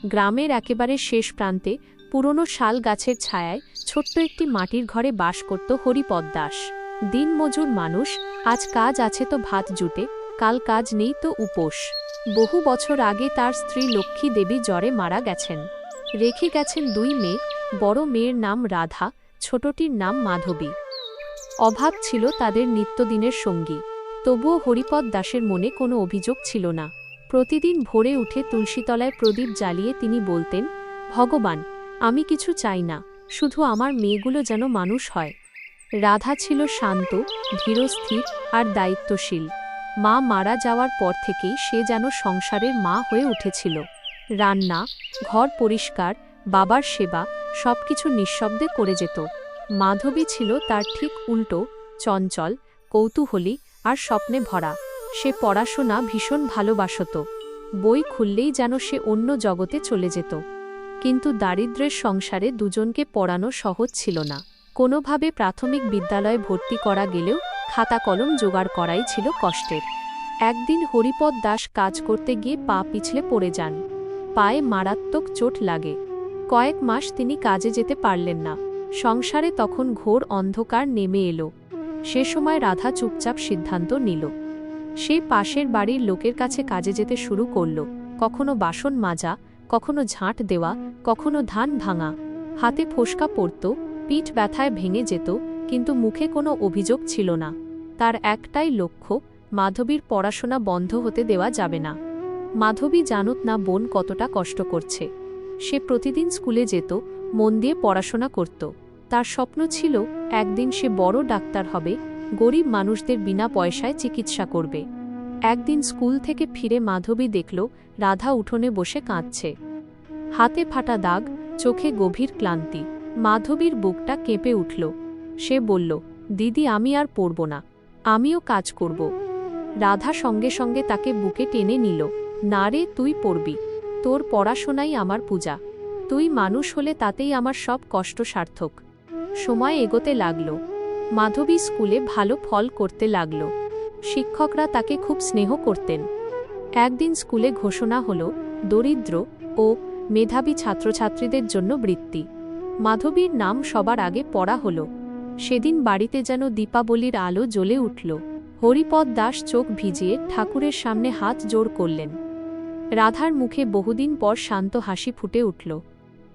গ্রামের একেবারে শেষ প্রান্তে পুরনো শাল গাছের ছায়ায় ছোট্ট একটি মাটির ঘরে বাস করত হরিপদ দাস। দিনমজুর মানুষ, আজ কাজ আছে তো ভাত জুটে, কাল কাজ নেই তো উপোস। বহু বছর আগে তার স্ত্রী লক্ষ্মী দেবী জ্বরে মারা গেছেন। রেখে গেছেন দুই মেয়ে, বড় মেয়ের নাম রাধা, ছোটটির নাম মাধবী। অভাব ছিল তাদের নিত্যদিনের সঙ্গী। তবুও হরিপদ দাসের মনে কোনো অভিযোগ ছিল না। প্রতিদিন ভোরে উঠে তুলসীতলায় প্রদীপ জ্বালিয়ে তিনি বলতেন, ভগবান, আমি কিছু চাই না, শুধু আমার মেয়েগুলো যেন মানুষ হয়। রাধা ছিল শান্ত, ধীরস্থির আর দায়িত্বশীল। মা মারা যাওয়ার পর থেকেই সে যেন সংসারের মা হয়ে উঠেছিল। রান্না, ঘর পরিষ্কার, বাবার সেবা সবকিছু নিঃশব্দে করে যেত। মাধবী ছিল তার ঠিক উল্টো, চঞ্চল, কৌতূহলী আর স্বপ্নে ভরা। সে পড়াশোনা ভীষণ ভালোবাসত। বই খুললেই যেন সে অন্য জগতে চলে যেত। কিন্তু দারিদ্র্যের সংসারে দুজনকে পড়ানো সহজ ছিল না। কোনোভাবে প্রাথমিক বিদ্যালয়ে ভর্তি করা গেলেও খাতা কলম জোগাড় করাই ছিল কষ্টের। একদিন হরিপদ দাস কাজ করতে গিয়ে পা পিছলে পড়ে যান। পায়ে মারাত্মক চোট লাগে। কয়েক মাস তিনি কাজে যেতে পারলেন না। সংসারে তখন ঘোর অন্ধকার নেমে এলো। সে সময় রাধা চুপচাপ সিদ্ধান্ত নিল। সে পাশের বাড়ির লোকের কাছে কাজে যেতে শুরু করল। কখনো বাসন মাজা, কখনো ঝাঁট দেওয়া, কখনো ধান ভাঙা। হাতে ফোস্কা পড়ত, পিঠ ব্যথায় ভেঙে যেত, কিন্তু মুখে কোনো অভিযোগ ছিল না। তার একটাই লক্ষ্য, মাধবীর পড়াশোনা বন্ধ হতে দেওয়া যাবে না। মাধবী জানত না বোন কতটা কষ্ট করছে। সে প্রতিদিন স্কুলে যেত, মন দিয়ে পড়াশোনা করত। তার স্বপ্ন ছিল একদিন সে বড় ডাক্তার হবে, গরিব মানুষদের বিনা পয়সায় চিকিৎসা করবে। একদিন স্কুল থেকে ফিরে মাধবী দেখল রাধা উঠোনে বসে কাঁদছে। হাতে ফাটা দাগ, চোখে গভীর ক্লান্তি। মাধবীর বুকটা কেঁপে উঠল। সে বলল, দিদি, আমি আর পড়ব না, আমিও কাজ করব। রাধা সঙ্গে সঙ্গে তাকে বুকে টেনে নিল। না রে, তুই পড়বি, তোর পড়াশোনাই আমার পূজা। তুই মানুষ হলে তাতেই আমার সব কষ্ট সার্থক। সময় এগোতে লাগল। মাধবী স্কুলে ভালো ফল করতে লাগল। শিক্ষকরা তাকে খুব স্নেহ করতেন। একদিন স্কুলে ঘোষণা হলো দরিদ্র ও মেধাবী ছাত্রছাত্রীদের জন্য বৃত্তি। মাধবীর নাম সবার আগে পড়া হলো। সেদিন বাড়িতে যেন দীপাবলির আলো জ্বলে উঠল। হরিপদ দাস চোখ ভিজিয়ে ঠাকুরের সামনে হাত জোড় করলেন। রাধার মুখে বহুদিন পর শান্ত হাসি ফুটে উঠল।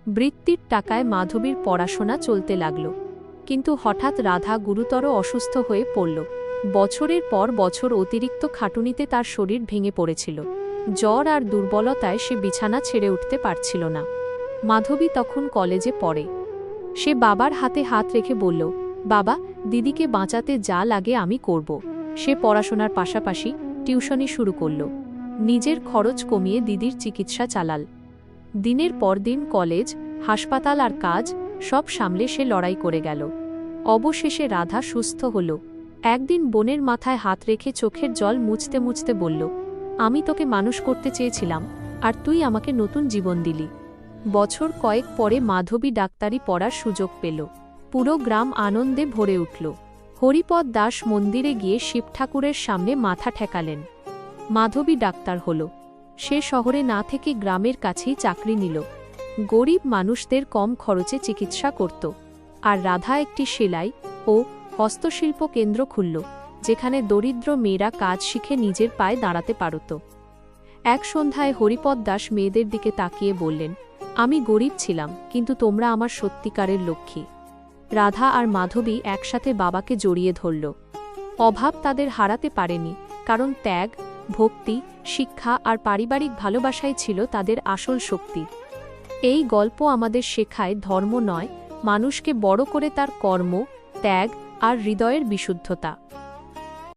বৃত্তির টাকায় মাধবীর পড়াশোনা চলতে লাগল। কিন্তু হঠাৎ রাধা গুরুতর অসুস্থ হয়ে পড়ল। বছরের পর বছর অতিরিক্ত খাটুনিতে তার শরীর ভেঙে পড়েছিল। জ্বর আর দুর্বলতায় সে বিছানা ছেড়ে উঠতে পারছিল না। মাধবী তখন কলেজে পড়ে। সে বাবার হাতে হাত রেখে বলল, বাবা, দিদিকে বাঁচাতে যা লাগে আমি করব। সে পড়াশোনার পাশাপাশি টিউশনি শুরু করল। নিজের খরচ কমিয়ে দিদির চিকিৎসা চালাল। দিনের পর দিন কলেজ, হাসপাতাল আর কাজ সব সামলে সে লড়াই করে গেল। অবশেষে রাধা সুস্থ হল। একদিন বোনের মাথায় হাত রেখে চোখের জল মুছতে মুছতে বলল, আমি তোকে মানুষ করতে চেয়েছিলাম, আর তুই আমাকে নতুন জীবন দিলি। বছর কয়েক পরে মাধবী ডাক্তারি পড়ার সুযোগ পেল। পুরো গ্রাম আনন্দে ভরে উঠল। হরিপদ দাস মন্দিরে গিয়ে শিব ঠাকুরের সামনে মাথা ঠেকালেন। মাধবী ডাক্তার হল। সে শহরে না থেকে গ্রামের কাছেই চাকরি নিল। গরিব মানুষদের কম খরচে চিকিৎসা করত। আর রাধা একটি সেলাই ও হস্তশিল্প কেন্দ্র খুলল, যেখানে দরিদ্র মেয়েরা কাজ শিখে নিজের পায়ে দাঁড়াতে পারত। এক সন্ধ্যায় হরিপদ দাস মেয়েদের দিকে তাকিয়ে বললেন, আমি গরিব ছিলাম, কিন্তু তোমরা আমার সত্যিকারের লক্ষ্মী। রাধা আর মাধবী একসাথে বাবাকে জড়িয়ে ধরল। অভাব তাদের হারাতে পারেনি, কারণ ত্যাগ, ভক্তি, শিক্ষা আর পারিবারিক ভালোবাসাই ছিল তাদের আসল শক্তি। এই গল্প আমাদের শেখায় ধর্ম নয়, মানুষকে বড় করে তার কর্ম, ত্যাগ আর হৃদয়ের বিশুদ্ধতা।